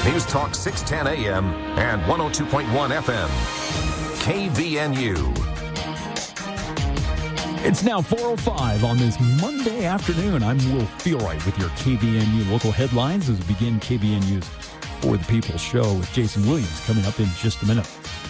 News Talk 610 AM and 102.1 FM. KVNU. It's now 4:05 on this Monday afternoon. I'm Will Feelright with your KVNU local headlines as we begin KVNU's For the People show with Jason Williams coming up in just a minute.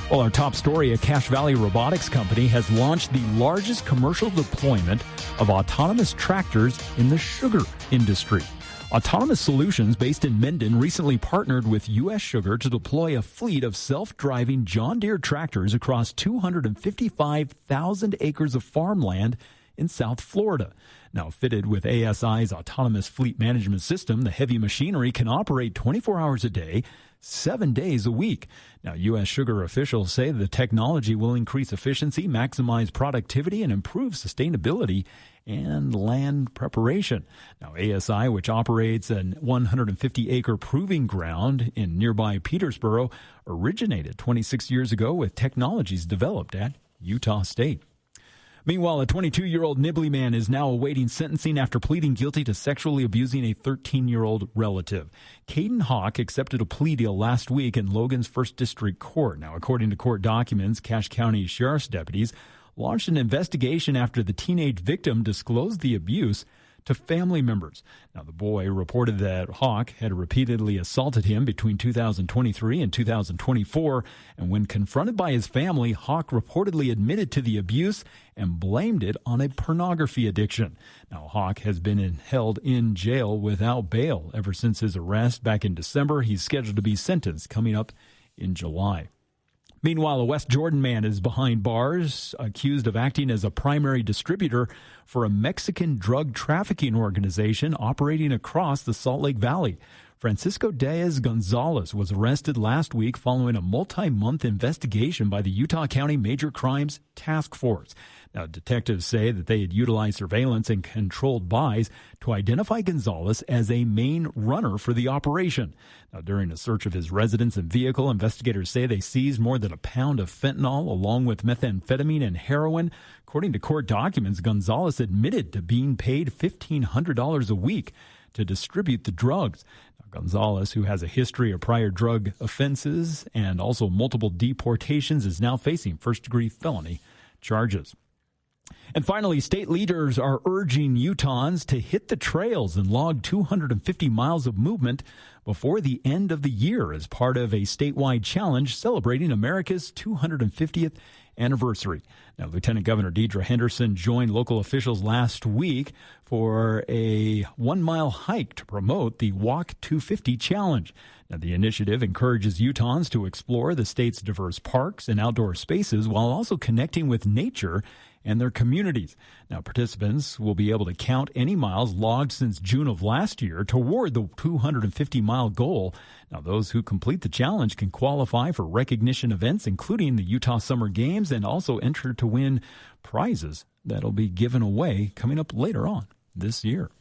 Well, our top story, a Cache Valley robotics company has launched the largest commercial deployment of autonomous tractors in the sugar industry. Autonomous Solutions, based in Mendon, recently partnered with U.S. Sugar to deploy a fleet of self-driving John Deere tractors across 255,000 acres of farmland in South Florida. Now, fitted with ASI's autonomous fleet management system, the heavy machinery can operate 24 hours a day, 7 days a week. Now, U.S. Sugar officials say the technology will increase efficiency, maximize productivity, and improve sustainability and land preparation. Now, ASI, which operates a 150-acre proving ground in nearby Petersboro, originated 26 years ago with technologies developed at Utah State. Meanwhile, a 22-year-old Nibley man is now awaiting sentencing after pleading guilty to sexually abusing a 13-year-old relative. Caden Hawk accepted a plea deal last week in Logan's 1st District Court. Now, according to court documents, Cache County Sheriff's deputies launched an investigation after the teenage victim disclosed the abuse to family members. Now, the boy reported that Hawk had repeatedly assaulted him between 2023 and 2024, and when confronted by his family, Hawk reportedly admitted to the abuse and blamed it on a pornography addiction. Now, Hawk has been held in jail without bail ever since his arrest back in December. He's scheduled to be sentenced coming up in July. Meanwhile, a West Jordan man is behind bars, accused of acting as a primary distributor for a Mexican drug trafficking organization operating across the Salt Lake Valley. Francisco Diaz-Gonzalez was arrested last week following a multi-month investigation by the Utah County Major Crimes Task Force. Now, detectives say that they had utilized surveillance and controlled buys to identify Gonzalez as a main runner for the operation. Now, during a search of his residence and vehicle, investigators say they seized more than a pound of fentanyl along with methamphetamine and heroin. According to court documents, Gonzalez admitted to being paid $1,500 a week to distribute the drugs. Now, Gonzalez, who has a history of prior drug offenses and also multiple deportations, is now facing first-degree felony charges. And finally, state leaders are urging Utahns to hit the trails and log 250 miles of movement before the end of the year as part of a statewide challenge celebrating America's 250th anniversary. Now, Lieutenant Governor Deidre Henderson joined local officials last week for a 1-mile hike to promote the Walk 250 Challenge. Now, the initiative encourages Utahns to explore the state's diverse parks and outdoor spaces while also connecting with nature and their communities. Now, participants will be able to count any miles logged since June of last year toward the 250-mile goal. Now, those who complete the challenge can qualify for recognition events, including the Utah Summer Games, and also enter to win prizes that'll be given away coming up later on this year.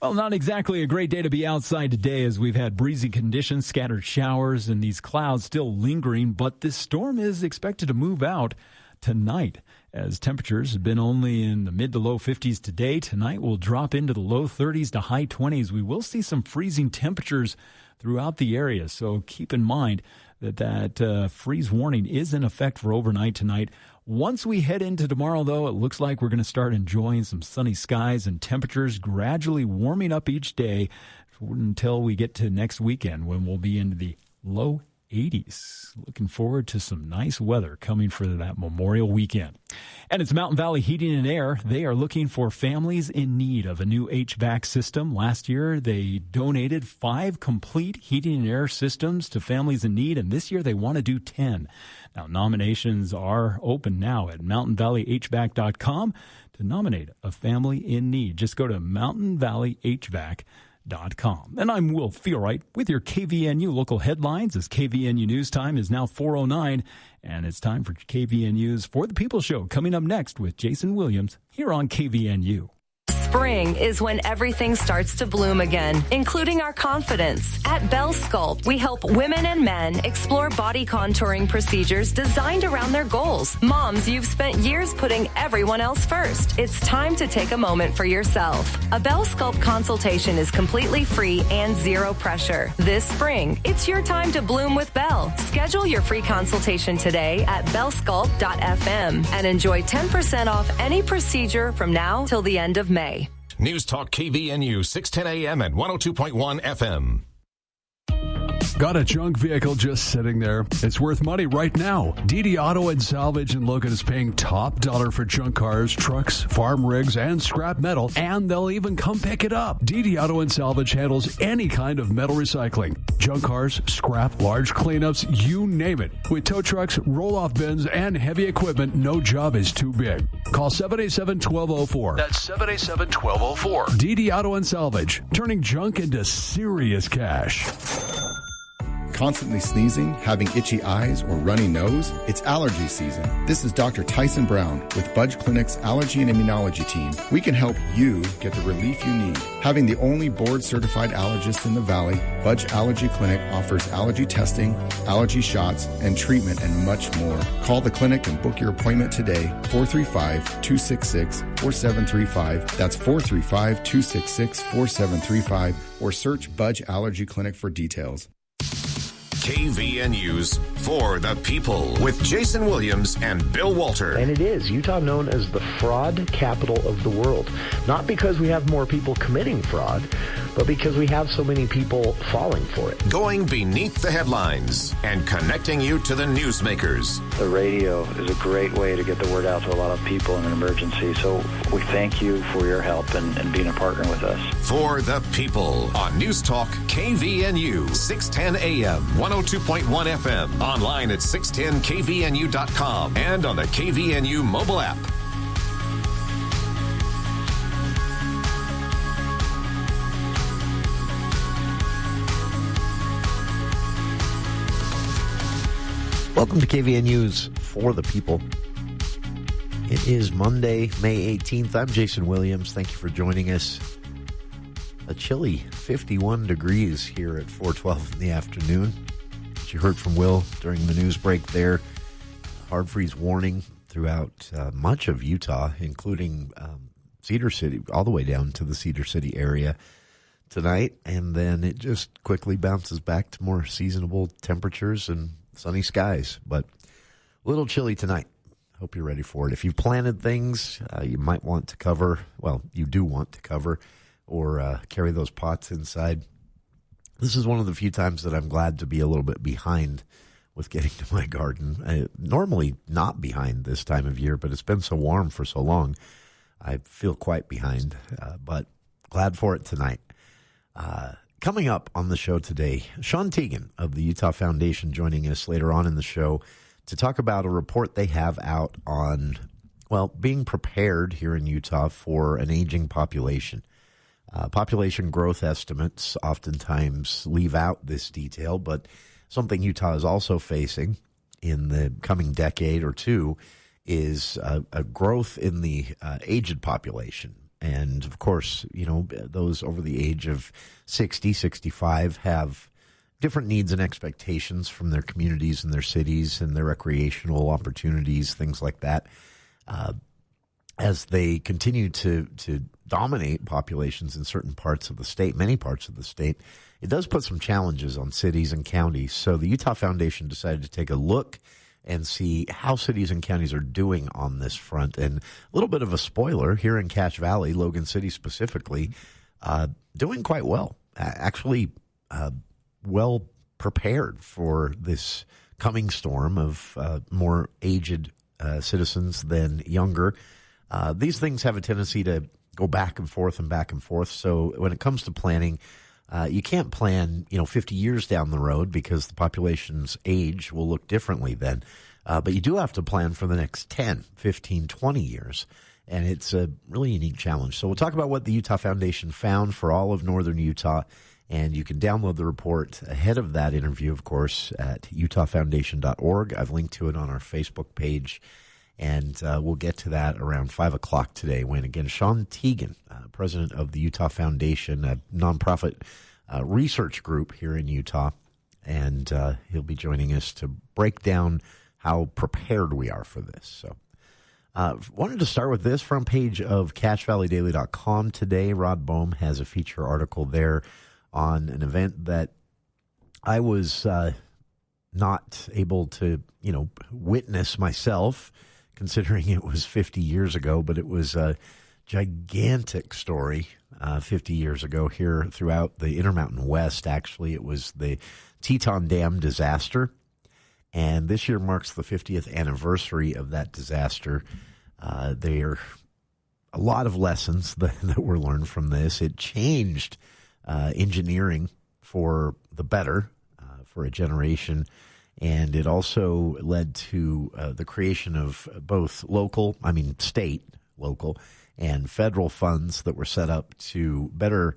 Well, not exactly a great day to be outside today as we've had breezy conditions, scattered showers, and these clouds still lingering, but this storm is expected to move out tonight, as temperatures have been only in the mid to low 50s today. Tonight will drop into the low 30s to high 20s. We will see some freezing temperatures throughout the area, so keep in mind that freeze warning is in effect for overnight tonight. Once we head into tomorrow, though, it looks like we're going to start enjoying some sunny skies and temperatures gradually warming up each day until we get to next weekend when we'll be into the low 80s. Looking forward to some nice weather coming for that Memorial weekend. And it's Mountain Valley Heating and Air. They are looking for families in need of a new HVAC system. Last year, they donated 5 complete heating and air systems to families in need, and this year they want to do 10. Now, nominations are open now at mountainvalleyhvac.com to nominate a family in need. Just go to mountainvalleyhvac.com. And I'm Will Feelright with your KVNU local headlines as KVNU News Time is now 4:09, and it's time for KVNU's For the People show coming up next with Jason Williams here on KVNU. Spring is when everything starts to bloom again, including our confidence. At Bell Sculpt, we help women and men explore body contouring procedures designed around their goals. Moms, you've spent years putting everyone else first. It's time to take a moment for yourself. A Bell Sculpt consultation is completely free and zero pressure. This spring, it's your time to bloom with Bell. Schedule your free consultation today at bellsculpt.fm and enjoy 10% off any procedure from now till the end of May. News Talk KVNU 610 AM and 102.1 FM. Got a junk vehicle just sitting there? It's worth money right now. DD Auto and Salvage in Logan is paying top dollar for junk cars, trucks, farm rigs, and scrap metal, and they'll even come pick it up. DD Auto and Salvage handles any kind of metal recycling. Junk cars, scrap, large cleanups, you name it. With tow trucks, roll-off bins, and heavy equipment, no job is too big. Call 787-1204. That's 787-1204. DD Auto and Salvage, turning junk into serious cash. Constantly sneezing, having itchy eyes, or runny nose? It's allergy season. This is Dr. Tyson Brown with Budge Clinic's Allergy and Immunology team. We can help you get the relief you need. Having the only board-certified allergist in the Valley, Budge Allergy Clinic offers allergy testing, allergy shots, and treatment, and much more. Call the clinic and book your appointment today, 435-266-4735. That's 435-266-4735, or search Budge Allergy Clinic for details. KVNU's For the People with Jason Williams and Bill Walter. And it is Utah known as the fraud capital of the world. Not because we have more people committing fraud, but because we have so many people falling for it. Going beneath the headlines and connecting you to the newsmakers. The radio is a great way to get the word out to a lot of people in an emergency. So we thank you for your help and being a partner with us. For the People on News Talk KVNU 610 AM, 102.1 FM, online at 610kvnu.com and on the KVNU mobile app. Welcome to KVNU's For the People. It is Monday, May 18th. I'm Jason Williams. Thank you for joining us. A chilly 51 degrees here at 4:12 in the afternoon. As you heard from Will during the news break there, hard freeze warning throughout much of Utah, including Cedar City, all the way down to the Cedar City area tonight. And then it just quickly bounces back to more seasonable temperatures and sunny skies, but a little chilly tonight. Hope you're ready for it. If you've planted things you might want to cover, well, you do want to cover or carry those pots inside. This is one of the few times that I'm glad to be a little bit behind with getting to my garden. Normally not behind this time of year, but it's been so warm for so long, I feel quite behind, but glad for it tonight. Coming up on the show today, Sean Teagan of the Utah Foundation joining us later on in the show to talk about a report they have out on, well, being prepared here in Utah for an aging population. Population growth estimates oftentimes leave out this detail, but something Utah is also facing in the coming decade or two is a growth in the aged population. And, of course, you know, those over the age of 60, 65 have different needs and expectations from their communities and their cities and their recreational opportunities, things like that. As they continue to dominate populations in certain parts of the state, many parts of the state, it does put some challenges on cities and counties. So the Utah Foundation decided to take a look and see how cities and counties are doing on this front. And a little bit of a spoiler, here in Cache Valley, Logan City specifically, doing quite well. Actually, well prepared for this coming storm of more aged citizens than younger. These things have a tendency to go back and forth and back and forth. So when it comes to planning, you can't plan, 50 years down the road because the population's age will look differently then. But you do have to plan for the next 10, 15, 20 years. And it's a really unique challenge. So we'll talk about what the Utah Foundation found for all of northern Utah. And you can download the report ahead of that interview, of course, at utahfoundation.org. I've linked to it on our Facebook page. And we'll get to that around 5 o'clock today when, again, Sean Teagan, president of the Utah Foundation, a nonprofit research group here in Utah, and he'll be joining us to break down how prepared we are for this. So wanted to start with this front page of CacheValleyDaily.com today. Rod Bohm has a feature article there on an event that I was not able to, witness myself, considering it was 50 years ago, but it was a gigantic story 50 years ago here throughout the Intermountain West. Actually, it was the Teton Dam disaster, and this year marks the 50th anniversary of that disaster. There are a lot of lessons that were learned from this. It changed engineering for the better for a generation, and it also led to the creation of both state, local, and federal funds that were set up to better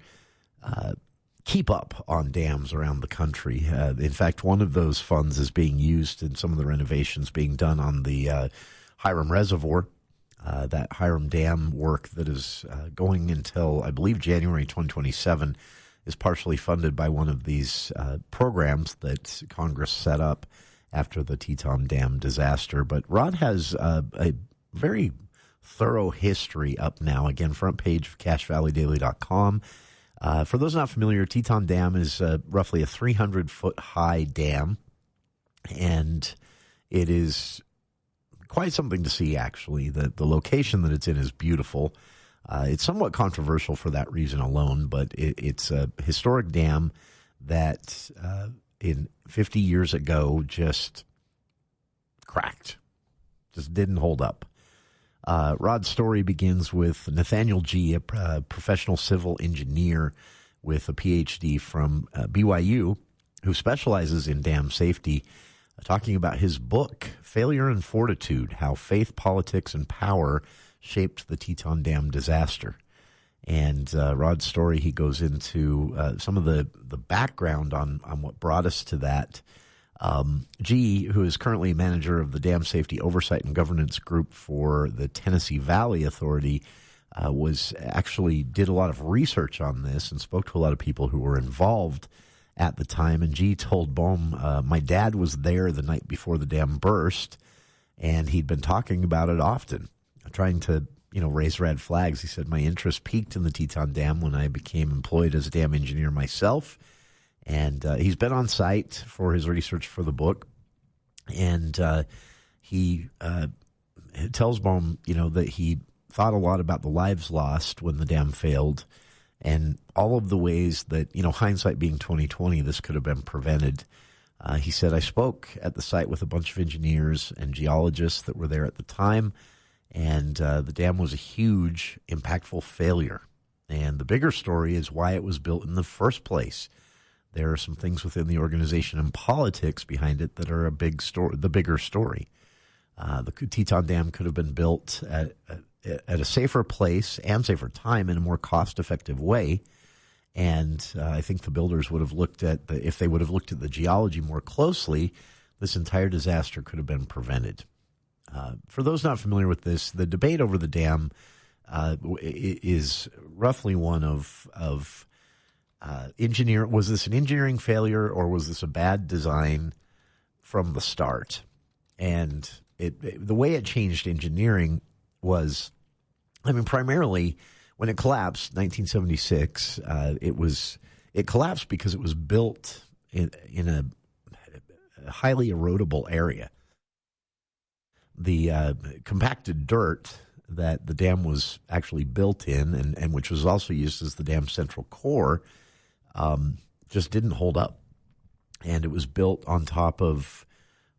keep up on dams around the country. In fact, one of those funds is being used in some of the renovations being done on the Hiram Reservoir. That Hiram Dam work that is going until, I believe, January 2027 is partially funded by one of these programs that Congress set up after the Teton Dam disaster. But Rod has a very thorough history up now. Again, front page of CacheValleyDaily.com. For those not familiar, Teton Dam is roughly a 300-foot high dam, and it is quite something to see, actually. The location that it's in is beautiful. It's somewhat controversial for that reason alone, but it's a historic dam that in 50 years ago just cracked, just didn't hold up. Rod's story begins with Nathaniel G., a professional civil engineer with a PhD from BYU, who specializes in dam safety, talking about his book, Failure and Fortitude, How Faith, Politics, and Power Shaped the Teton Dam Disaster. And Rod's story, he goes into some of the background on what brought us to that. G., who is currently manager of the Dam Safety Oversight and Governance Group for the Tennessee Valley Authority, did a lot of research on this and spoke to a lot of people who were involved at the time. And G. told Bohm, my dad was there the night before the dam burst, and he'd been talking about it often, trying to raise red flags. He said, my interest peaked in the Teton Dam when I became employed as a dam engineer myself. And he's been on site for his research for the book. And he tells Bohm, that he thought a lot about the lives lost when the dam failed and all of the ways that, hindsight being 20/20, this could have been prevented. He said, I spoke at the site with a bunch of engineers and geologists that were there at the time, and the dam was a huge, impactful failure. And the bigger story is why it was built in the first place. There are some things within the organization and politics behind it that are the bigger story. The Teton Dam could have been built at a safer place and safer time in a more cost-effective way. And I think the builders would have if they would have looked at the geology more closely, this entire disaster could have been prevented. For those not familiar with this, the debate over the dam is roughly one of was this an engineering failure or was this a bad design from the start? And the way it changed engineering was, primarily when it collapsed, 1976, it collapsed because it was built in a highly erodible area. The compacted dirt that the dam was actually built in, and which was also used as the dam's central core, just didn't hold up. And it was built on top of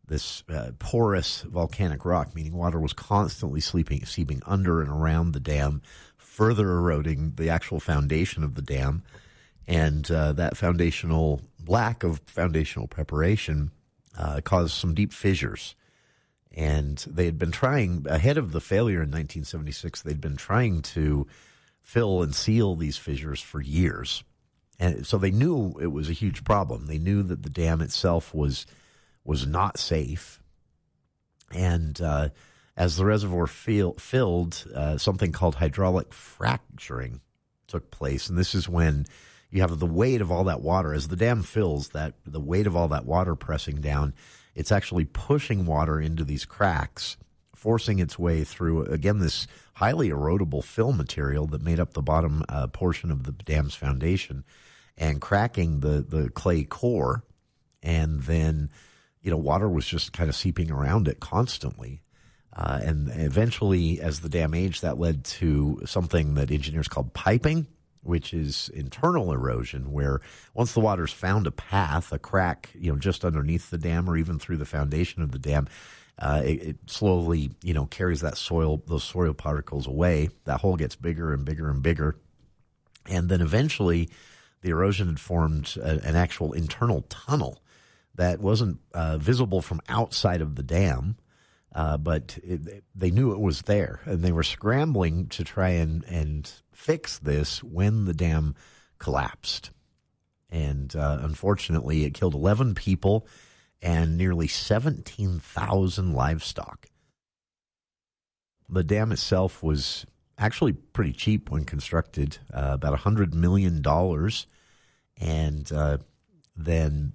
this porous volcanic rock, meaning water was constantly seeping under and around the dam, further eroding the actual foundation of the dam. And that lack of foundational preparation caused some deep fissures. And they had been trying, ahead of the failure in 1976, they'd been trying to fill and seal these fissures for years. And so they knew it was a huge problem. They knew that the dam itself was not safe. And As the reservoir filled, something called hydraulic fracturing took place, and this is when you have the weight of all that water. As the dam fills, the weight of all that water pressing down, it's actually pushing water into these cracks, forcing its way through, again, this highly erodible fill material that made up the bottom portion of the dam's foundation, and cracking the clay core. And then, water was just kind of seeping around it constantly. And eventually, as the dam aged, that led to something that engineers called piping, which is internal erosion, where once the water's found a path, a crack, just underneath the dam or even through the foundation of the dam, it slowly, carries those soil particles away. That hole gets bigger and bigger and bigger. And then eventually the erosion had formed an actual internal tunnel that wasn't visible from outside of the dam, but they knew it was there. And they were scrambling to try and fix this when the dam collapsed. And unfortunately, it killed 11 people and nearly 17,000 livestock. The dam itself was actually pretty cheap when constructed, about $100 million. And then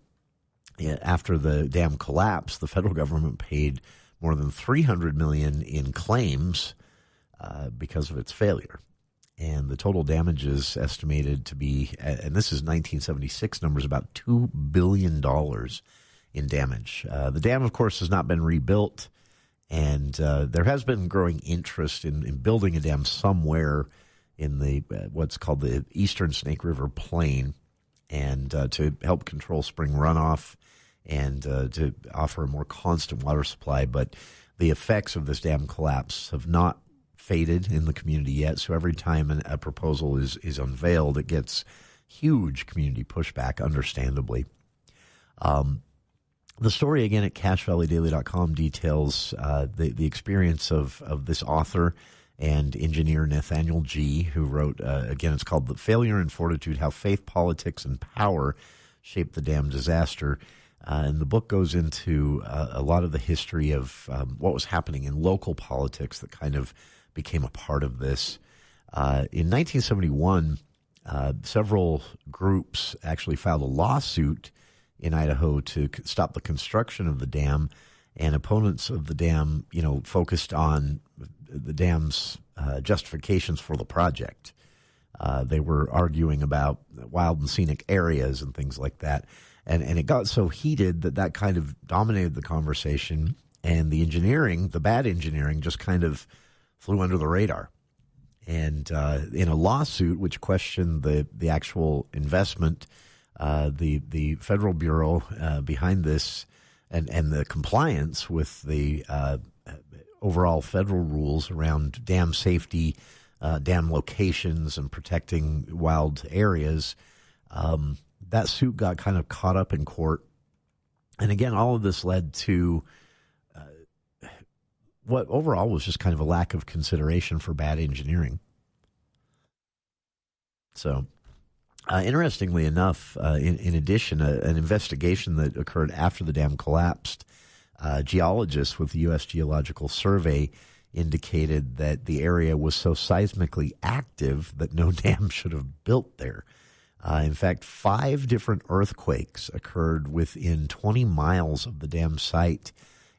after the dam collapsed, the federal government paid more than $300 million in claims because of its failure. And the total damages estimated to be, and this is 1976 numbers, about $2 billion in damage. The dam, of course, has not been rebuilt, and there has been growing interest in building a dam somewhere in the what's called the Eastern Snake River Plain, and to help control spring runoff and to offer a more constant water supply. But the effects of this dam collapse have not faded in the community yet. So every time a proposal is unveiled, it gets huge community pushback, understandably. The story, again, at CacheValleyDaily.com details the experience of this author and engineer Nathaniel G., who wrote, again, it's called The Failure and Fortitude, How Faith, Politics, and Power Shaped the Dam Disaster. And the book goes into a lot of the history of what was happening in local politics that kind of became a part of this. In 1971, several groups actually filed a lawsuit in Idaho to stop the construction of the dam, and opponents of the dam, focused on the dam's justifications for the project. They were arguing about wild and scenic areas and things like that. And it got so heated that kind of dominated the conversation, and the engineering, the bad engineering, just kind of flew under the radar. And in a lawsuit which questioned the actual investment, the federal bureau behind this and the compliance with the overall federal rules around dam safety, dam locations, and protecting wild areas, that suit got kind of caught up in court. And again, all of this led to what overall was just kind of a lack of consideration for bad engineering. So, interestingly enough, in addition, an investigation that occurred after the dam collapsed, geologists with the U.S. Geological Survey indicated that the area was so seismically active that no dam should have built there. In fact, 5 different earthquakes occurred within 20 miles of the dam site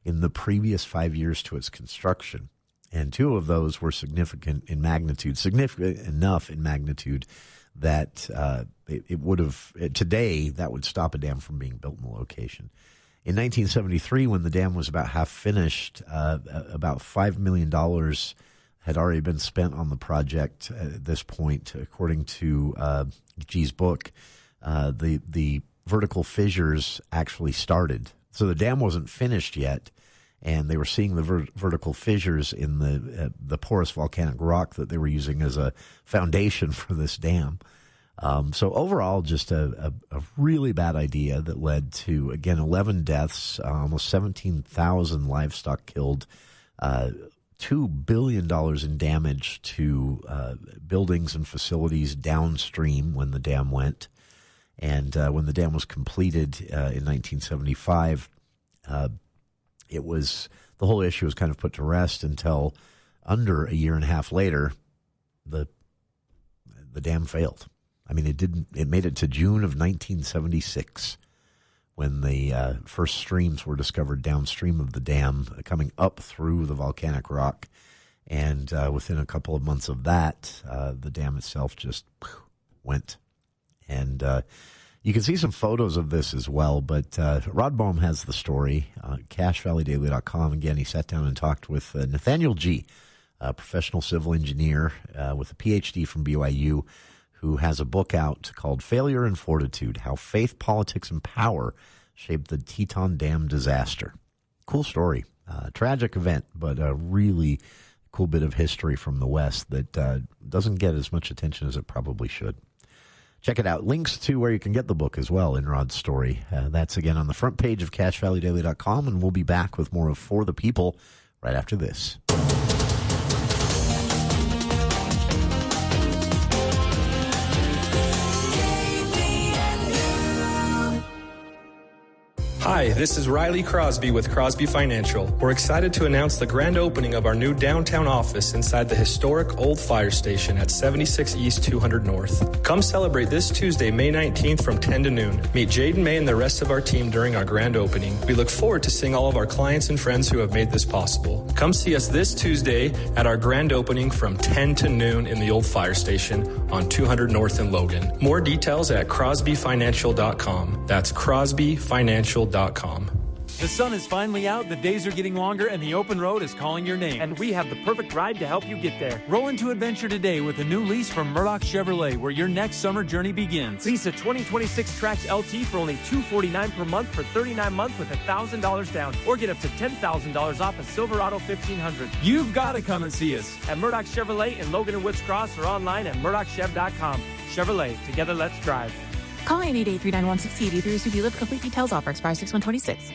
in the previous 5 years to its construction. And 2 of those were significant enough in magnitude that it would have, today, that would stop a dam from being built in the location. In 1973, when the dam was about half finished, about $5 million had already been spent on the project at this point, according to G's book. The vertical fissures actually started. So the dam wasn't finished yet, and they were seeing the vertical fissures in the porous volcanic rock that they were using as a foundation for this dam. So overall, just a really bad idea that led to, again, 11 deaths, almost 17,000 livestock killed, $2 billion in damage to buildings and facilities downstream when the dam went. And when the dam was completed in 1975, it was the whole issue was kind of put to rest until under a year and a half later, the dam failed. I mean, it made it to June of 1976 when the first streams were discovered downstream of the dam coming up through the volcanic rock. And within a couple of months of that, the dam itself just went. And you can see some photos of this as well, but Rod Boehm has the story, CashValleyDaily.com. Again, he sat down and talked with Nathaniel G., a professional civil engineer with a PhD from BYU, who has a book out called Failure and Fortitude, How Faith, Politics, and Power Shaped the Teton Dam Disaster. Cool story. Tragic event, but a really cool bit of history from the West that doesn't get as much attention as it probably should. Check it out. Links to where you can get the book as well in Rod's story. That's, again, on the front page of CashValleyDaily.com, and we'll be back with more of For the People right after this. Hi, this is Riley Crosby with Crosby Financial. We're excited to announce the grand opening of our new downtown office inside the historic old fire station at 76 East 200 North. Come celebrate this Tuesday, May 19th from 10 to noon. Meet Jaden May and the rest of our team during our grand opening. We look forward to seeing all of our clients and friends who have made this possible. Come see us this Tuesday at our grand opening from 10 to noon in the old fire station on 200 North in Logan. More details at crosbyfinancial.com. That's crosbyfinancial.com. The sun is finally out, the days are getting longer, and the open road is calling your name. And we have the perfect ride to help you get there. Roll into adventure today with a new lease from Murdoch Chevrolet, where your next summer journey begins. Lease a 2026 Trax LT for only $249 per month for 39 months with $1,000 down, or get up to $10,000 off a Silverado 1500. You've got to come and see us at Murdoch Chevrolet in Logan and Woods Cross, or online at murdochchev.com. Chevrolet, together let's drive. Call 888-391-6083 to receive you live complete details. Offer expires 6/126.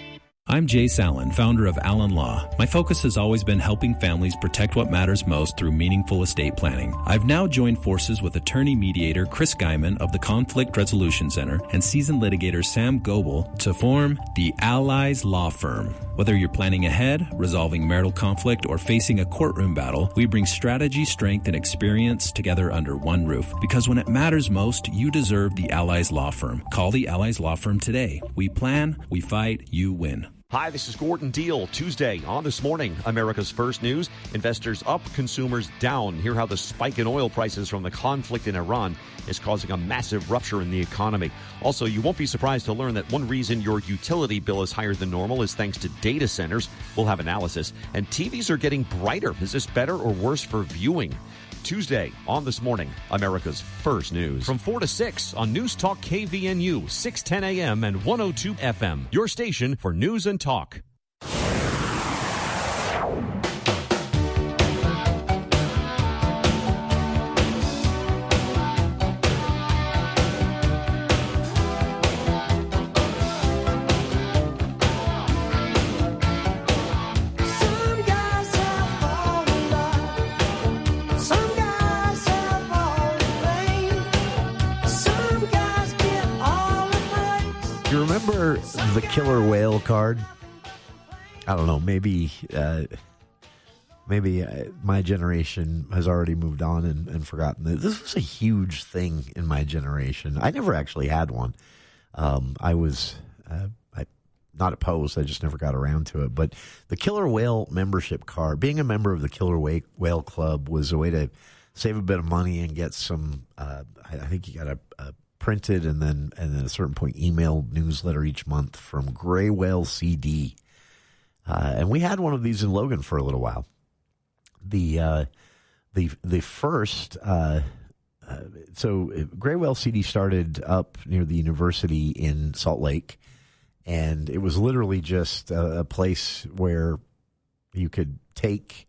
I'm Jay Sallin, founder of Allen Law. My focus has always been helping families protect what matters most through meaningful estate planning. I've now joined forces with attorney mediator Chris Guyman of the Conflict Resolution Center and seasoned litigator Sam Goebel to form the Allies Law Firm. Whether you're planning ahead, resolving marital conflict, or facing a courtroom battle, we bring strategy, strength, and experience together under one roof. Because when it matters most, you deserve the Allies Law Firm. Call the Allies Law Firm today. We plan, we fight, you win. Hi, this is Gordon Deal. Tuesday on This Morning, America's First News. Investors up, consumers down. Hear how the spike in oil prices from the conflict in Iran is causing a massive rupture in the economy. Also, you won't be surprised to learn that one reason your utility bill is higher than normal is thanks to data centers. We'll have analysis. And TVs are getting brighter. Is this better or worse for viewing? Tuesday on This Morning, America's First News. From 4 to 6 on News Talk KVNU, 610 AM and 102 FM. Your station for news and talk. Remember the killer whale card? I don't know. Maybe my generation has already moved on and forgotten. This was a huge thing in my generation. I never actually had one. I was not opposed. I just never got around to it. But the killer whale membership card, being a member of the Killer Whale Club, was a way to save a bit of money and get some. I think you got a printed and then at a certain point emailed newsletter each month from Gray Whale CD, and we had one of these in Logan for a little while. The first so Gray Whale CD started up near the university in Salt Lake, and it was literally just a place where you could take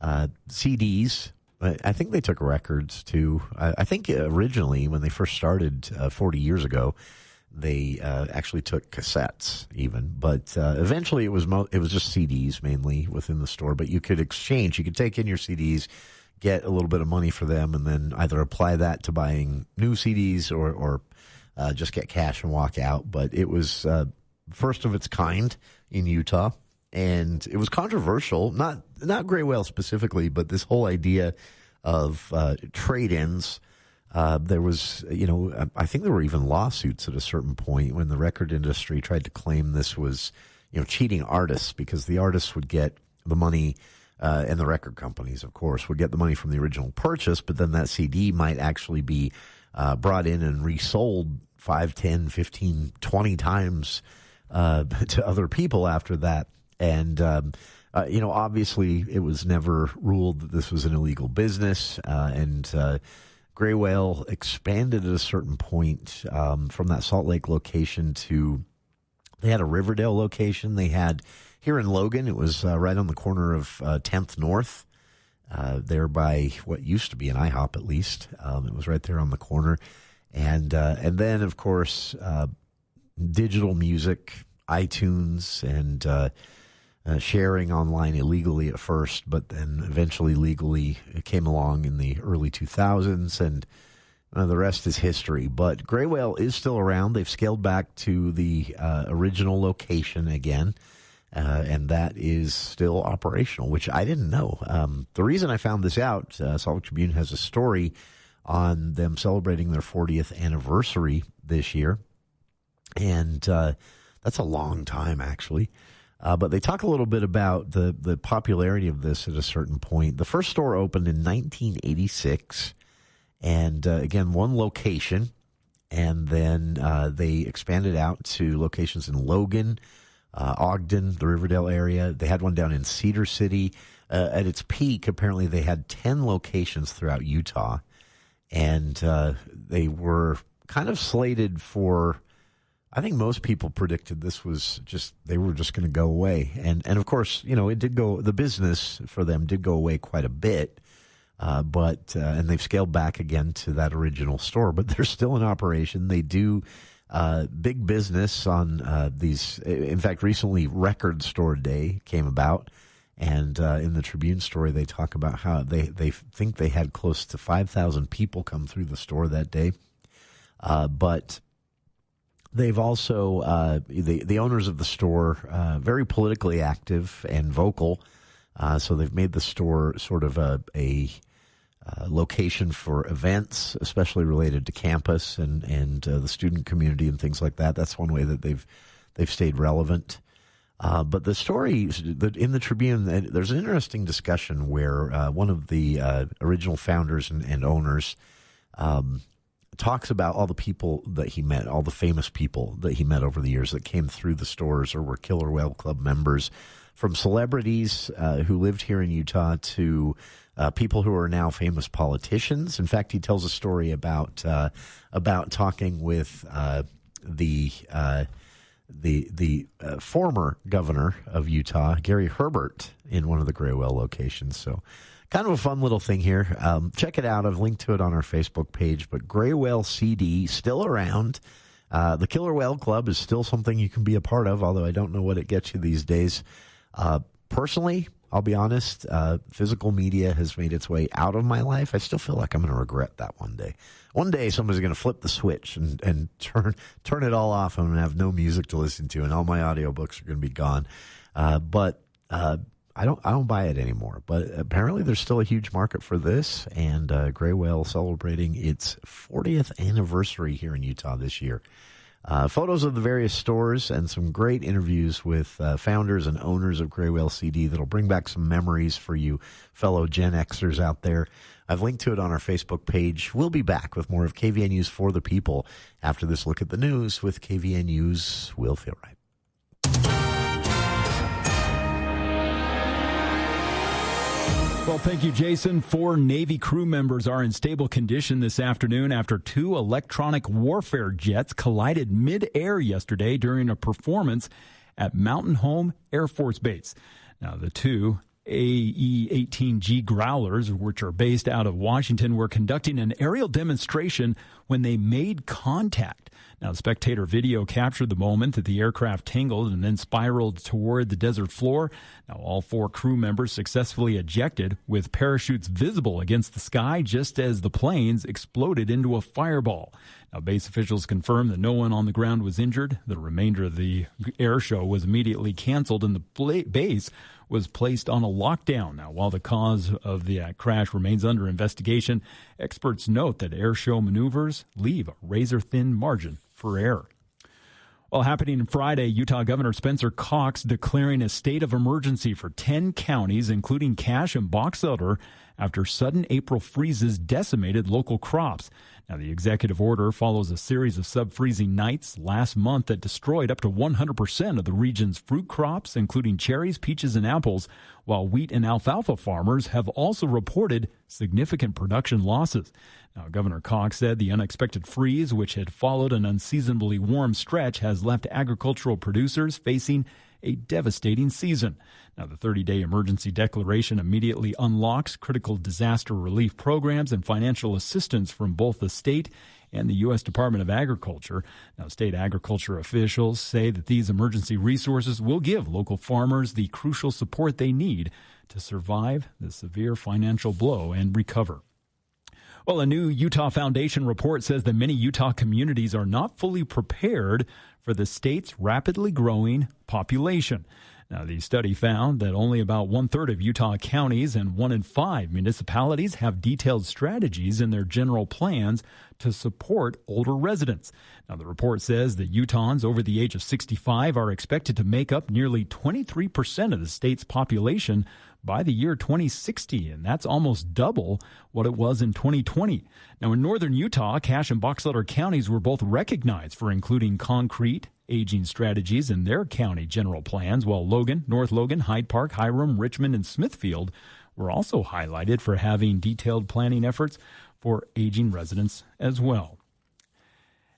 CDs. I think they took records too. I think originally when they first started 40 years ago, they actually took cassettes even. But eventually it was just CDs mainly within the store. But you could exchange. You could take in your CDs, get a little bit of money for them, and then either apply that to buying new CDs or just get cash and walk out. But it was first of its kind in Utah. And it was controversial, not gray whale specifically, but this whole idea of trade-ins. There was, I think there were even lawsuits at a certain point when the record industry tried to claim this was, cheating artists, because the artists would get the money, and the record companies, of course, would get the money from the original purchase, but then that CD might actually be brought in and resold 5, 10, 15, 20 times to other people after that. And, obviously it was never ruled that this was an illegal business. And Gray Whale expanded at a certain point from that Salt Lake location to, they had a Riverdale location. They had here in Logan, it was right on the corner of 10th North, there by what used to be an IHOP at least. It was right there on the corner. And then, of course, digital music, iTunes, and sharing online illegally at first, but then eventually legally it came along in the early 2000s, and the rest is history. But Gray Whale is still around. They've scaled back to the original location again, and that is still operational, which I didn't know. The reason I found this out, Salt Lake Tribune has a story on them celebrating their 40th anniversary this year, and that's a long time, actually. But they talk a little bit about the popularity of this at a certain point. The first store opened in 1986, and again, one location, and then they expanded out to locations in Logan, Ogden, the Riverdale area. They had one down in Cedar City. At its peak, apparently they had 10 locations throughout Utah, and they were kind of slated for, I think most people predicted this was just, they were just going to go away. And of course, it did go, the business for them did go away quite a bit. But and they've scaled back again to that original store, but they're still in operation. They do big business on these. In fact, recently Record Store Day came about, and in the Tribune story, they talk about how they think they had close to 5,000 people come through the store that day. But they've also, the owners of the store, very politically active and vocal. So they've made the store sort of a location for events, especially related to campus and the student community and things like that. That's one way that they've stayed relevant. But the story in the Tribune, there's an interesting discussion where one of the original founders and owners talks about all the people that he met, all the famous people that he met over the years that came through the stores or were Killer Whale Club members, from celebrities who lived here in Utah to people who are now famous politicians. In fact, he tells a story about talking with the former governor of Utah, Gary Herbert, in one of the Gray Whale locations. So kind of a fun little thing here. Check it out. I've linked to it on our Facebook page. But Gray Whale CD, still around. The Killer Whale Club is still something you can be a part of, although I don't know what it gets you these days. Personally, I'll be honest, physical media has made its way out of my life. I still feel like I'm going to regret that one day. One day somebody's going to flip the switch and turn it all off. I'm going to have no music to listen to, and all my audiobooks are going to be gone. But I don't buy it anymore. But apparently there's still a huge market for this, and Gray Whale celebrating its 40th anniversary here in Utah this year. Photos of the various stores and some great interviews with founders and owners of Gray Whale CD that'll bring back some memories for you fellow Gen Xers out there. I've linked to it on our Facebook page. We'll be back with more of KVNU's For the People after this look at the news with KVNU's Will Feel Right. Well, thank you, Jason. 4 Navy crew members are in stable condition this afternoon after 2 electronic warfare jets collided mid-air yesterday during a performance at Mountain Home Air Force Base. Now, the 2 AE-18G Growlers, which are based out of Washington, were conducting an aerial demonstration when they made contact. Now, spectator video captured the moment that the aircraft tangled and then spiraled toward the desert floor. Now, all 4 crew members successfully ejected with parachutes visible against the sky just as the planes exploded into a fireball. Now, base officials confirmed that no one on the ground was injured. The remainder of the air show was immediately canceled and the base was placed on a lockdown. Now, while the cause of the crash remains under investigation, experts note that air show maneuvers leave a razor-thin margin for error. Well, happening Friday, Utah Governor Spencer Cox declaring a state of emergency for 10 counties, including Cache and Box Elder, after sudden April freezes decimated local crops. Now, the executive order follows a series of sub-freezing nights last month that destroyed up to 100% of the region's fruit crops, including cherries, peaches, and apples, while wheat and alfalfa farmers have also reported significant production losses. Now, Governor Cox said the unexpected freeze, which had followed an unseasonably warm stretch, has left agricultural producers facing a devastating season. Now, the 30-day emergency declaration immediately unlocks critical disaster relief programs and financial assistance from both the state and the U.S. Department of Agriculture. Now, state agriculture officials say that these emergency resources will give local farmers the crucial support they need to survive the severe financial blow and recover. Well, a new Utah Foundation report says that many Utah communities are not fully prepared for the state's rapidly growing population. Now, the study found that only about 1/3 of Utah counties and 1 in 5 municipalities have detailed strategies in their general plans to support older residents. Now, the report says that Utahns over the age of 65 are expected to make up nearly 23% of the state's population by the year 2060, and that's almost double what it was in 2020. Now, in northern Utah, Cache and Box Elder counties were both recognized for including concrete aging strategies in their county general plans, while Logan, North Logan, Hyde Park, Hiram, Richmond, and Smithfield were also highlighted for having detailed planning efforts for aging residents as well.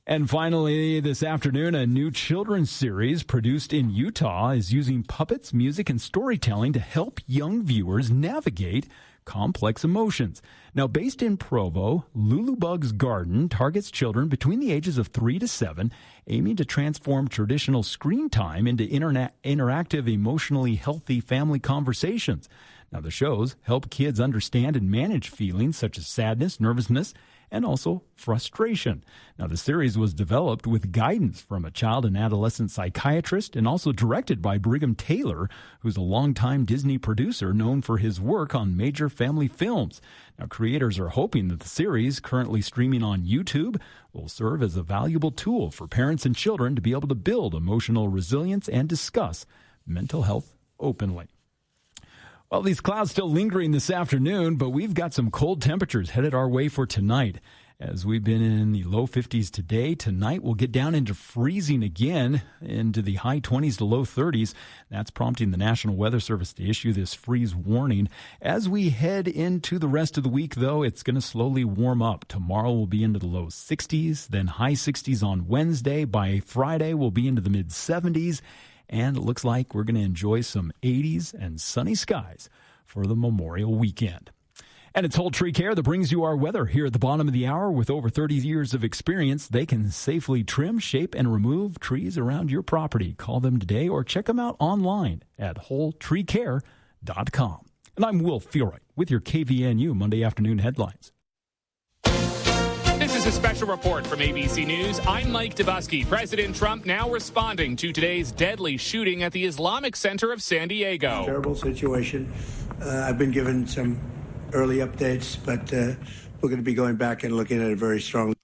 And finally, this afternoon, a new children's series produced in Utah is using puppets, music, and storytelling to help young viewers navigate complex emotions. Now, based in Provo, Lulubug's Garden targets children between the ages of 3 to 7, aiming to transform traditional screen time into interactive, emotionally healthy family conversations. Now, the shows help kids understand and manage feelings such as sadness, nervousness, and also frustration. Now, the series was developed with guidance from a child and adolescent psychiatrist and also directed by Brigham Taylor, who's a longtime Disney producer known for his work on major family films. Now, creators are hoping that the series, currently streaming on YouTube, will serve as a valuable tool for parents and children to be able to build emotional resilience and discuss mental health openly. Well, these clouds still lingering this afternoon, but we've got some cold temperatures headed our way for tonight. As we've been in the low 50s today, tonight we'll get down into freezing again, into the high 20s to low 30s. That's prompting the National Weather Service to issue this freeze warning. As we head into the rest of the week, though, it's going to slowly warm up. Tomorrow we'll be into the low 60s, then high 60s on Wednesday. By Friday, we'll be into the mid 70s. And it looks like we're going to enjoy some 80s and sunny skies for the Memorial Weekend. And it's Whole Tree Care that brings you our weather here at the bottom of the hour. With over 30 years of experience, they can safely trim, shape, and remove trees around your property. Call them today or check them out online at wholetreecare.com. And I'm Will Feelright with your KVNU Monday afternoon headlines. This is a special report from ABC News. I'm Mike Dubusky. President Trump now responding to today's deadly shooting at the Islamic Center of San Diego. Terrible situation. I've been given some early updates, but we're going to be going back and looking at it very strongly.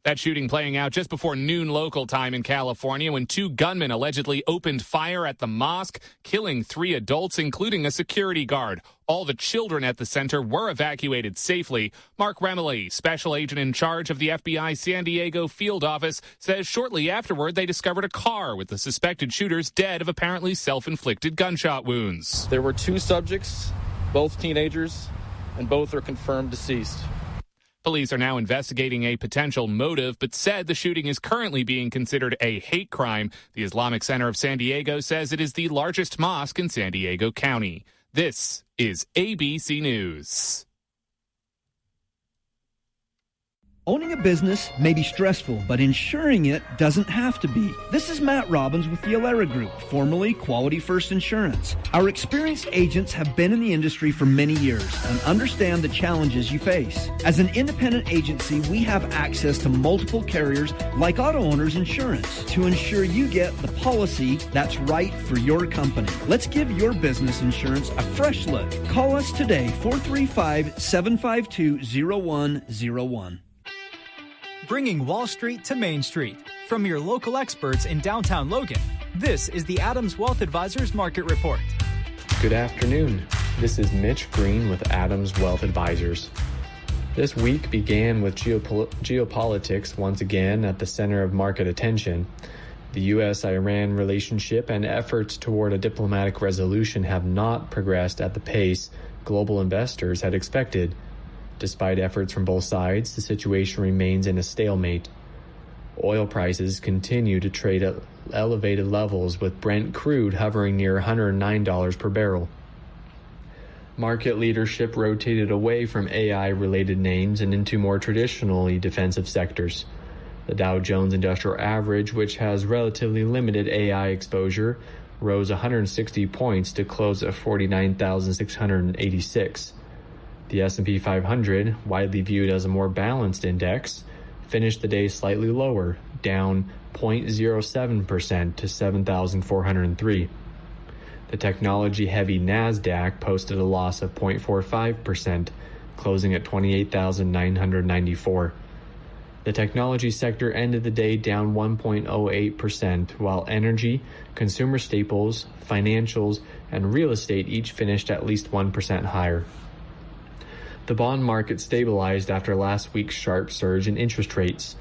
That shooting playing out just before noon local time in California when 2 gunmen allegedly opened fire at the mosque, killing 3 adults, including a security guard. All the children at the center were evacuated safely. Mark Remley, special agent in charge of the FBI San Diego field office, says shortly afterward they discovered a car with the suspected shooters dead of apparently self-inflicted gunshot wounds. There were 2 subjects, both teenagers, and both are confirmed deceased. Police are now investigating a potential motive, but said the shooting is currently being considered a hate crime. The Islamic Center of San Diego says it is the largest mosque in San Diego County. This is ABC News. Owning a business may be stressful, but insuring it doesn't have to be. This is Matt Robbins with the Alera Group, formerly Quality First Insurance. Our experienced agents have been in the industry for many years and understand the challenges you face. As an independent agency, we have access to multiple carriers like Auto Owners Insurance to ensure you get the policy that's right for your company. Let's give your business insurance a fresh look. Call us today, 435-752-0101. Bringing Wall Street to Main Street. From your local experts in downtown Logan, this is the Adams Wealth Advisors Market Report. Good afternoon. This is Mitch Green with Adams Wealth Advisors. This week began with geopolitics once again at the center of market attention. The U.S.-Iran relationship and efforts toward a diplomatic resolution have not progressed at the pace global investors had expected. Despite efforts from both sides, the situation remains in a stalemate. Oil prices continue to trade at elevated levels, with Brent crude hovering near $109 per barrel. Market leadership rotated away from AI-related names and into more traditionally defensive sectors. The Dow Jones Industrial Average, which has relatively limited AI exposure, rose 160 points to close at 49,686. The S&P 500, widely viewed as a more balanced index, finished the day slightly lower, down 0.07% to 7,403. The technology-heavy NASDAQ posted a loss of 0.45%, closing at 28,994. The technology sector ended the day down 1.08%, while energy, consumer staples, financials, and real estate each finished at least 1% higher. The bond market stabilized after last week's sharp surge in interest rates.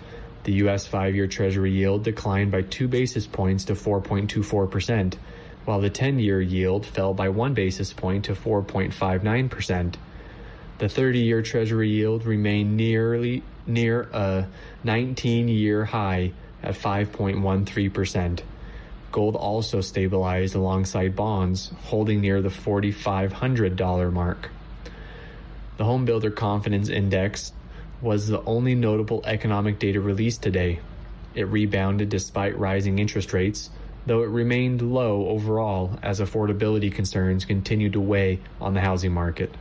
The U.S. 5-year Treasury yield declined by 2 basis points to 4.24%, while the 10-year yield fell by 1 basis point to 4.59%. The 30-year Treasury yield remained near a 19-year high at 5.13%. Gold also stabilized alongside bonds, holding near the $4,500 mark. The Home Builder Confidence Index was the only notable economic data released today. It rebounded despite rising interest rates, though it remained low overall as affordability concerns continued to weigh on the housing market.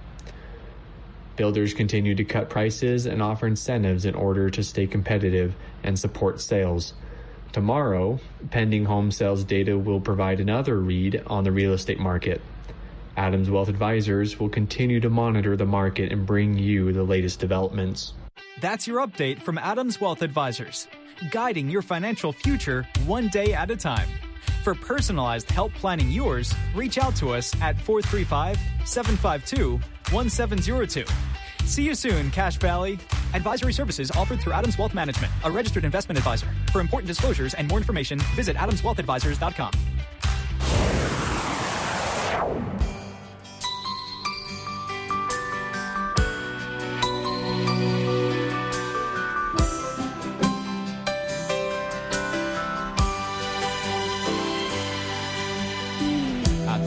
Builders continued to cut prices and offer incentives in order to stay competitive and support sales. Tomorrow, pending home sales data will provide another read on the real estate market. Adams Wealth Advisors will continue to monitor the market and bring you the latest developments. That's your update from Adams Wealth Advisors, guiding your financial future one day at a time. For personalized help planning yours, reach out to us at 435-752-1702. See you soon, Cache Valley. Advisory services offered through Adams Wealth Management, a registered investment advisor. For important disclosures and more information, visit adamswealthadvisors.com.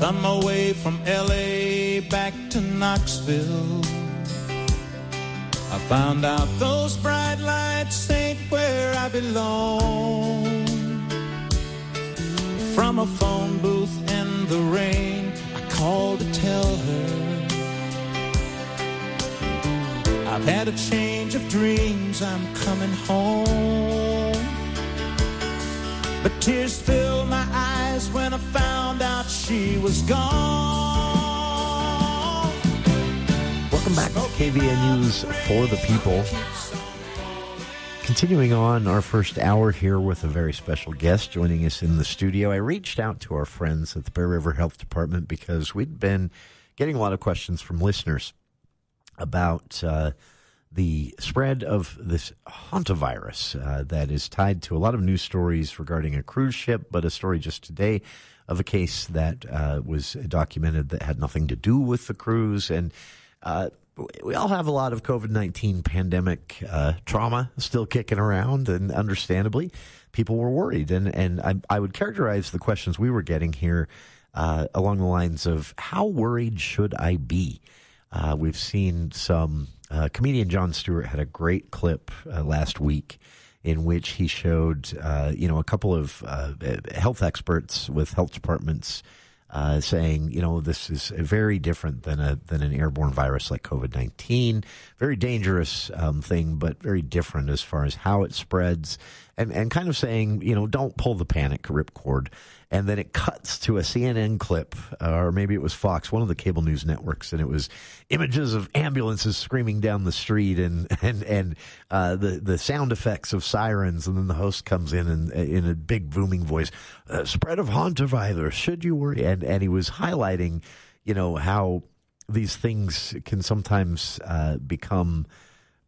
On my way from L.A. back to Knoxville, I found out those bright lights ain't where I belong. From a phone booth in the rain, I called to tell her I've had a change of dreams, I'm coming home. But tears filled my eyes when I found out she was gone. Welcome back to KVN News for the People. Continuing on our first hour here with a very special guest joining us in the studio. I reached out to our friends at the Bear River Health Department because we'd been getting a lot of questions from listeners about the spread of this Hantivirus that is tied to a lot of news stories regarding a cruise ship, but a story just today of a case that was documented that had nothing to do with the cruise. And we all have a lot of COVID-19 pandemic trauma still kicking around, and understandably, people were worried. And I would characterize the questions we were getting here along the lines of, how worried should I be? We've seen some Comedian Jon Stewart had a great clip last week in which he showed, a couple of health experts with health departments saying, this is very different than an airborne virus like COVID-19. Very dangerous thing, but very different as far as how it spreads, and kind of saying, don't pull the panic ripcord. And then it cuts to a CNN clip, or maybe it was Fox, one of the cable news networks, and it was images of ambulances screaming down the street and the sound effects of sirens. And then the host comes in and in a big booming voice, spread of Hantivirus, should you worry? And he was highlighting, how these things can sometimes become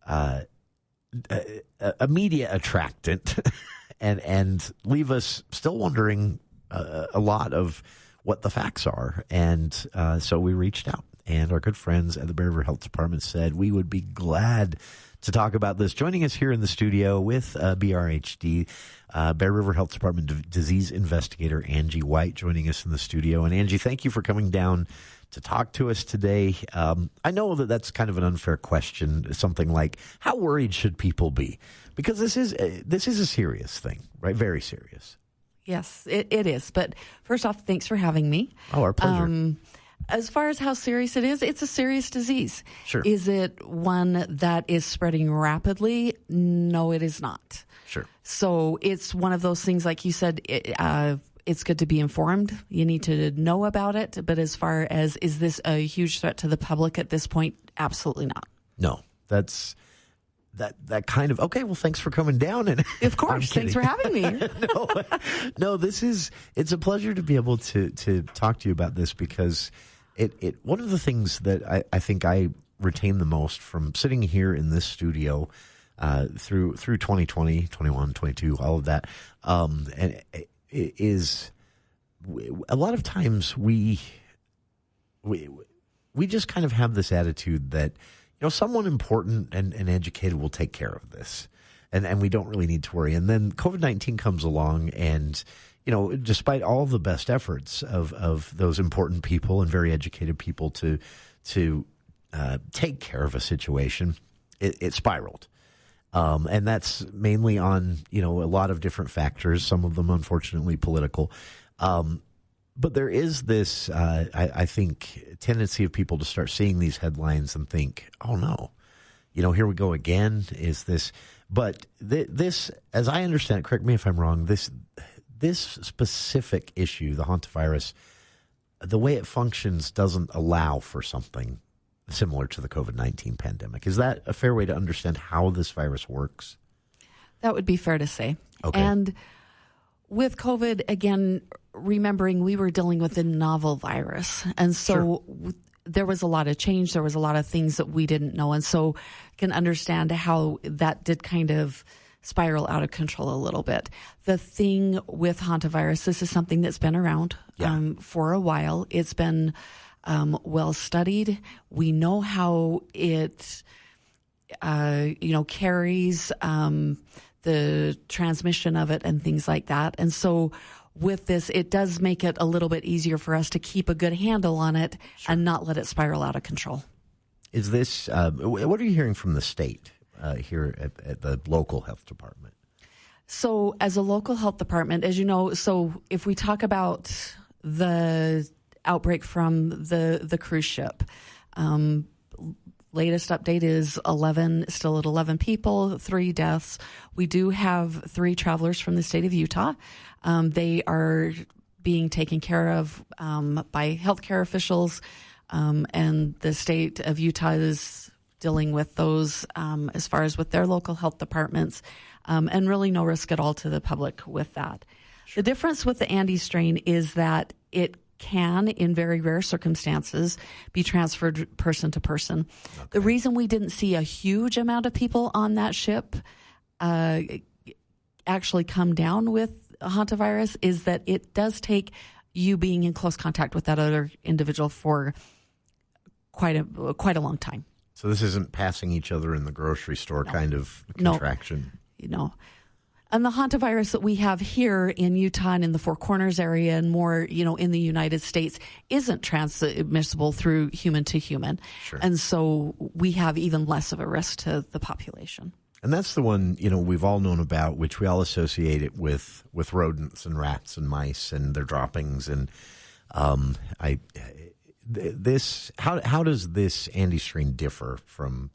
a media attractant and leave us still wondering a lot of what the facts are. And so we reached out, and our good friends at the Bear River Health Department said we would be glad to talk about this. Joining us here in the studio with BRHD, Bear River Health Department disease investigator Angie White joining us in the studio. And Angie, thank you for coming down to talk to us today. I know that that's kind of an unfair question, something like, how worried should people be? Because this is a serious thing, right? Very serious. Yes, it is. But first off, thanks for having me. Oh, our pleasure. As far as how serious it is, it's a serious disease. Sure. Is it one that is spreading rapidly? No, it is not. Sure. So it's one of those things, like you said, it's good to be informed. You need to know about it. But as far as, is this a huge threat to the public at this point? Absolutely not. No, that's... That kind of, okay, well, thanks for coming down. And of course, thanks for having me. No, it's a pleasure to be able to talk to you about this, because it one of the things that I think I retain the most from sitting here in this studio through 2020, 21, 22, all of that, and it is a lot of times we just kind of have this attitude that, someone important and educated will take care of this, and we don't really need to worry. And then COVID-19 comes along, and, despite all the best efforts of those important people and very educated people to take care of a situation, it spiraled. And that's mainly on, a lot of different factors, some of them unfortunately political. But there is this, I think, tendency of people to start seeing these headlines and think, oh, no, here we go again. Is this? But this, as I understand it, correct me if I'm wrong, this specific issue, the hantavirus, the way it functions doesn't allow for something similar to the COVID-19 pandemic. Is that a fair way to understand how this virus works? That would be fair to say. Okay. And with COVID, again, remembering we were dealing with a novel virus. And so there was a lot of change. There was a lot of things that we didn't know. And so I can understand how that did kind of spiral out of control a little bit. The thing with hantavirus, this is something that's been around for a while. It's been well studied. We know how it, carries the transmission of it and things like that. And so with this, it does make it a little bit easier for us to keep a good handle on it and not let it spiral out of control. Is this, what are you hearing from the state here at the local health department? So as a local health department, as you know, so if we talk about the outbreak from the cruise ship, latest update is 11, still at 11 people, 3 deaths. We do have 3 travelers from the state of Utah. They are being taken care of by healthcare officials, and the state of Utah is dealing with those as far as with their local health departments, and really no risk at all to the public with that. The difference with the Andes strain is that it can, in very rare circumstances, be transferred person to person. Okay. The reason we didn't see a huge amount of people on that ship actually come down with hantavirus is that it does take you being in close contact with that other individual for quite a long time. So this isn't passing each other in the grocery store kind of contraction. No. And the hantavirus that we have here in Utah and in the Four Corners area and more, in the United States isn't transmissible through human to human. Sure. And so we have even less of a risk to the population. And that's the one, we've all known about, which we all associate it with rodents and rats and mice and their droppings. And how does this Andy strain differ from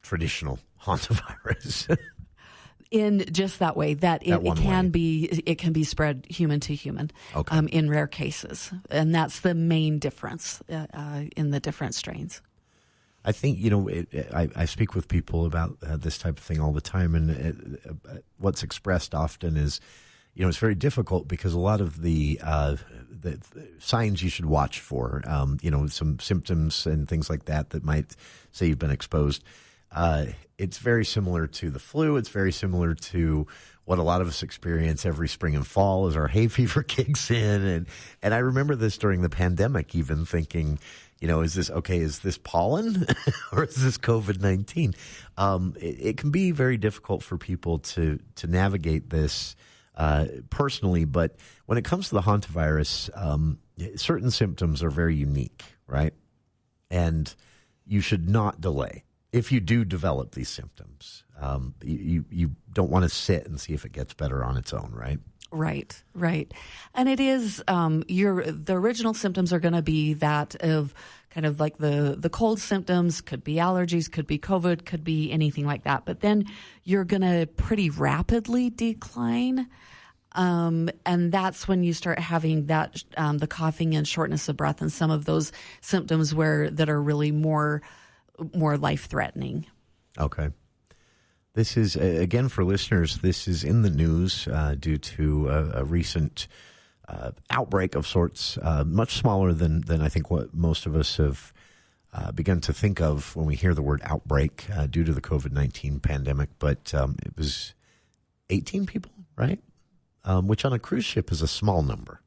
traditional hantavirus? In just that way, that it can be spread human to human, okay. In rare cases, and that's the main difference in the different strains. I think I speak with people about this type of thing all the time, and what's expressed often is, it's very difficult because a lot of the signs you should watch for, some symptoms and things like that might say you've been exposed. It's very similar to the flu. It's very similar to what a lot of us experience every spring and fall as our hay fever kicks in. And I remember this during the pandemic, even thinking, is this pollen or is this COVID-19? It can be very difficult for people to navigate this personally. But when it comes to the hantavirus, certain symptoms are very unique, right? And you should not delay. If you do develop these symptoms, you don't want to sit and see if it gets better on its own, right? Right. And it is, the original symptoms are going to be that of kind of like the cold symptoms, could be allergies, could be COVID, could be anything like that. But then you're going to pretty rapidly decline. And that's when you start having that, the coughing and shortness of breath and some of those symptoms that are really more life-threatening. Okay. This is, again, for listeners, this is in the news due to a recent outbreak of sorts, much smaller than I think what most of us have begun to think of when we hear the word outbreak due to the COVID-19 pandemic. But it was 18 people, right? Which on a cruise ship is a small number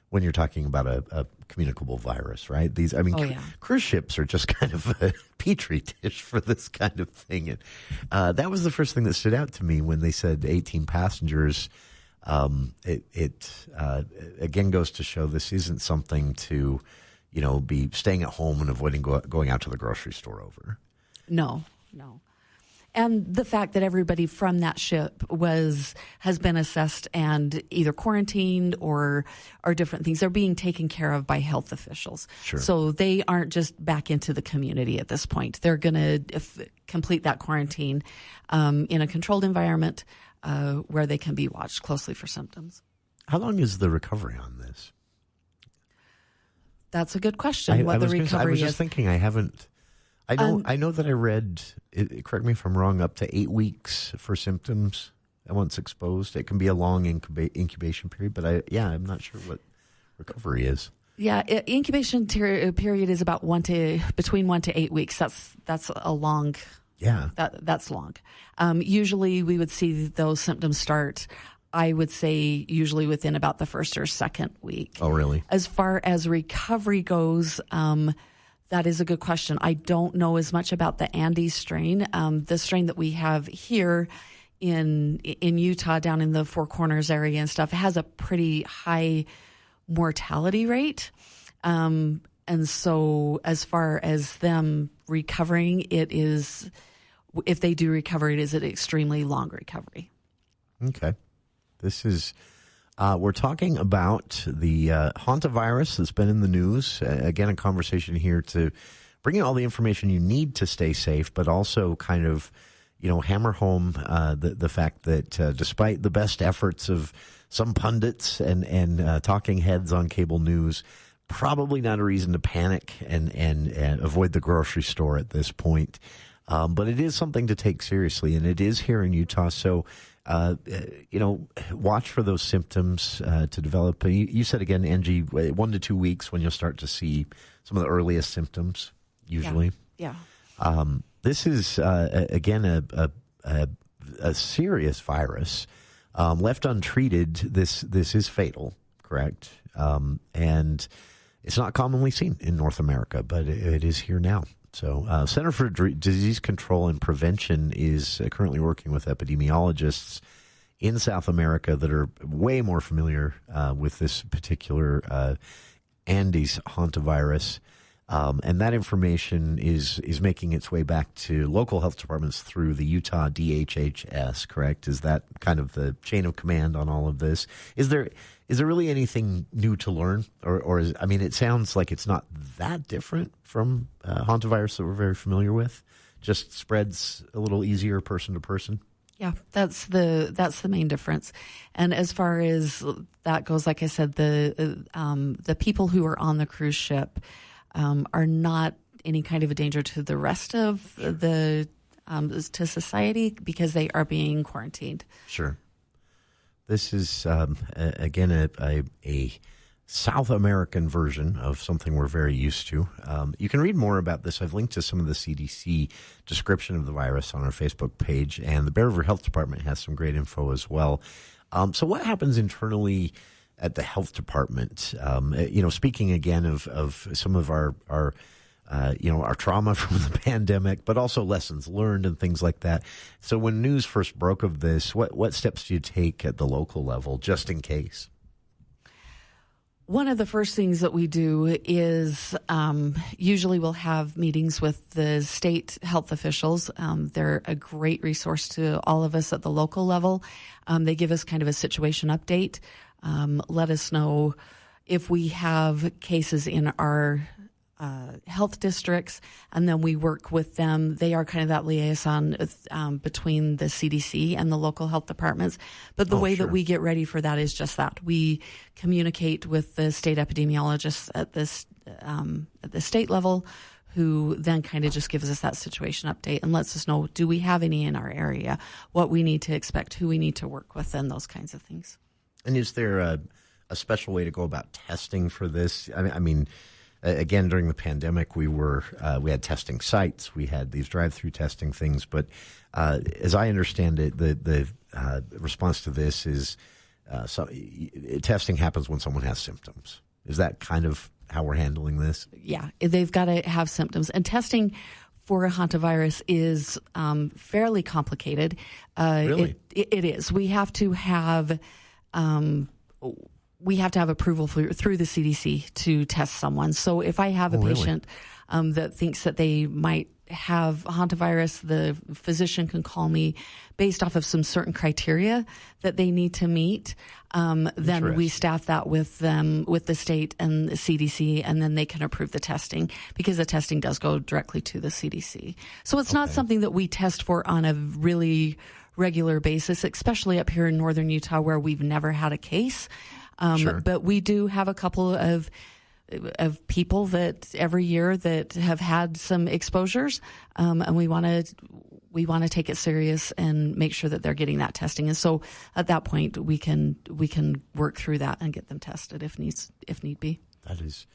when you're talking about a communicable virus, right? Cruise ships are just kind of a petri dish for this kind of thing. And that was the first thing that stood out to me when they said 18 passengers. It again goes to show this isn't something to, be staying at home and avoiding going out to the grocery store over. No. And the fact that everybody from that ship has been assessed and either quarantined or different things. They're being taken care of by health officials. Sure. So they aren't just back into the community at this point. They're going to complete that quarantine in a controlled environment where they can be watched closely for symptoms. How long is the recovery on this? That's a good question. I was just thinking, I know that I read, correct me if I'm wrong, up to 8 weeks for symptoms once exposed. It can be a long incubation period, but I'm not sure what recovery is. Yeah, incubation period is about between 1 to 8 weeks. That's a long. Yeah, that's long. Usually, we would see those symptoms start, I would say, usually within about the first or second week. Oh, really? As far as recovery goes, that is a good question. I don't know as much about the Andy strain. The strain that we have here in Utah, down in the Four Corners area and stuff, has a pretty high mortality rate. And so as far as them recovering, if they do recover, it is an extremely long recovery. Okay. This is, we're talking about the hantavirus that's been in the news. Again, a conversation here to bring you all the information you need to stay safe, but also kind of, hammer home the fact that despite the best efforts of some pundits and talking heads on cable news, probably not a reason to panic and avoid the grocery store at this point. But it is something to take seriously, and it is here in Utah. So, watch for those symptoms to develop. You said again, Angie, 1 to 2 weeks when you'll start to see some of the earliest symptoms, usually. Yeah. This is, again, a serious virus. Left untreated, this is fatal, correct? And it's not commonly seen in North America, but it is here now. So Center for Disease Control and Prevention is currently working with epidemiologists in South America that are way more familiar with this particular Andes hantavirus. And that information is making its way back to local health departments through the Utah DHHS, correct? Is that kind of the chain of command on all of this? Is there really anything new to learn? Or it sounds like it's not that different from hantavirus that we're very familiar with, just spreads a little easier person to person? Yeah, that's the main difference. And as far as that goes, like I said, the people who are on the cruise ship are not any kind of a danger to the rest of to society because they are being quarantined. Sure. This is again a South American version of something we're very used to. You can read more about this. I've linked to some of the CDC description of the virus on our Facebook page, and the Bear River Health Department has some great info as well. So what happens internally at the health department? Speaking again of some of our trauma from the pandemic, but also lessons learned and things like that. So when news first broke of this, what steps do you take at the local level just in case? One of the first things that we do is usually we'll have meetings with the state health officials. They're a great resource to all of us at the local level. They give us kind of a situation update, let us know if we have cases in our health districts, and then we work with them. They are kind of that liaison between the CDC and the local health departments. But the way that we get ready for that is just that. We communicate with the state epidemiologists at the state level, who then kind of just gives us that situation update and lets us know, do we have any in our area, what we need to expect, who we need to work with, and those kinds of things. And is there a special way to go about testing for this? I mean, again, during the pandemic, we had testing sites, we had these drive-through testing things, but as I understand it, the response to this is testing happens when someone has symptoms. Is that kind of how we're handling this? Yeah, they've got to have symptoms, and testing for a hantavirus is fairly complicated. Really? It is. We have to have approval through the CDC to test someone. So if I have a patient that thinks that they might have hantavirus, the physician can call me based off of some certain criteria that they need to meet. Then we staff that with them, with the state and the CDC, and then they can approve the testing, because the testing does go directly to the CDC. So it's not something that we test for on a really regular basis, especially up here in northern Utah where we've never had a case. But we do have a couple of people that every year that have had some exposures, and we want to take it serious and make sure that they're getting that testing. And so at that point, we can work through that and get them tested if need be. That is.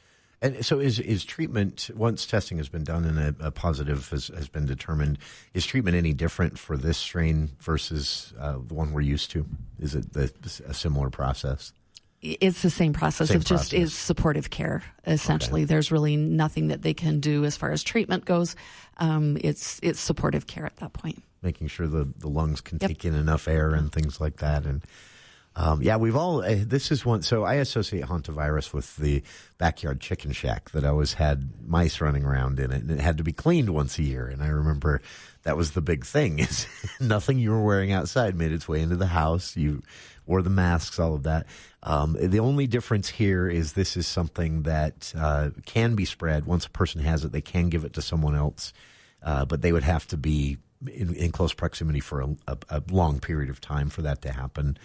And so is treatment, once testing has been done and a positive has been determined, is treatment any different for this strain versus the one we're used to? Is it a similar process? It's the same process. Just is supportive care, essentially. Okay. There's really nothing that they can do as far as treatment goes. It's supportive care at that point. Making sure the lungs can take in enough air and things like that. And we've all, this is one, so I associate hantavirus with the backyard chicken shack that always had mice running around in it, and it had to be cleaned once a year. And I remember that was the big thing, is nothing you were wearing outside made its way into the house. You wore the masks, all of that. The only difference here is this is something that can be spread. Once a person has it, they can give it to someone else, but they would have to be in close proximity for a long period of time for that to happen.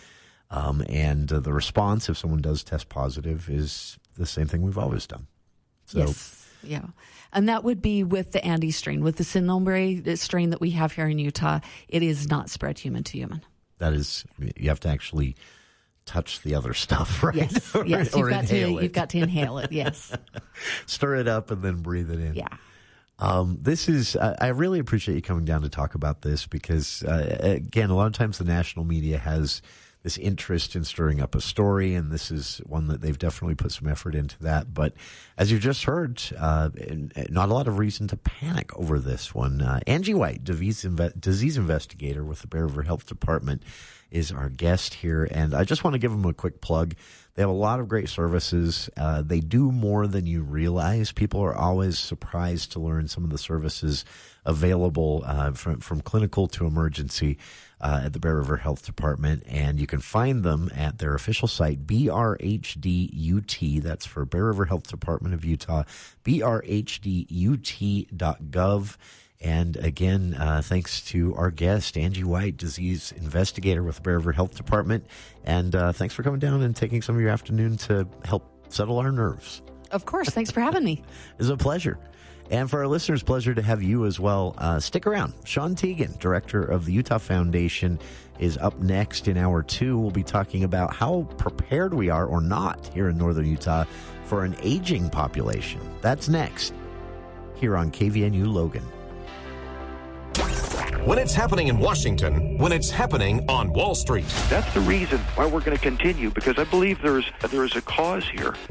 And the response, if someone does test positive, is the same thing we've always done. So, yes, yeah. And that would be with the Andes strain. With the Sin Nombre strain that we have here in Utah, it is not spread human to human. That is, you have to actually touch the other stuff, right? Yes, yes. You've got to inhale it, yes. Stir it up and then breathe it in. Yeah. This is, I really appreciate you coming down to talk about this because, again, a lot of times the national media has this interest in stirring up a story, and this is one that they've definitely put some effort into that. But as you just heard, not a lot of reason to panic over this one. Angie White, disease investigator with the Bear River Health Department, is our guest here. And I just want to give them a quick plug. They have a lot of great services. They do more than you realize. People are always surprised to learn some of the services available from clinical to emergency at the Bear River Health Department. And you can find them at their official site, BRHD-UT. That's for Bear River Health Department of Utah, BRHDUT.gov. And again, thanks to our guest, Angie White, disease investigator with the Bear River Health Department. And thanks for coming down and taking some of your afternoon to help settle our nerves. Of course. Thanks for having me. It's a pleasure. And for our listeners, pleasure to have you as well. Stick around. Sean Teagan, director of the Utah Foundation, is up next in hour 2. We'll be talking about how prepared we are or not here in northern Utah for an aging population. That's next here on KVNU Logan. When it's happening in Washington, when it's happening on Wall Street. That's the reason why we're going to continue, because I believe there is a cause here.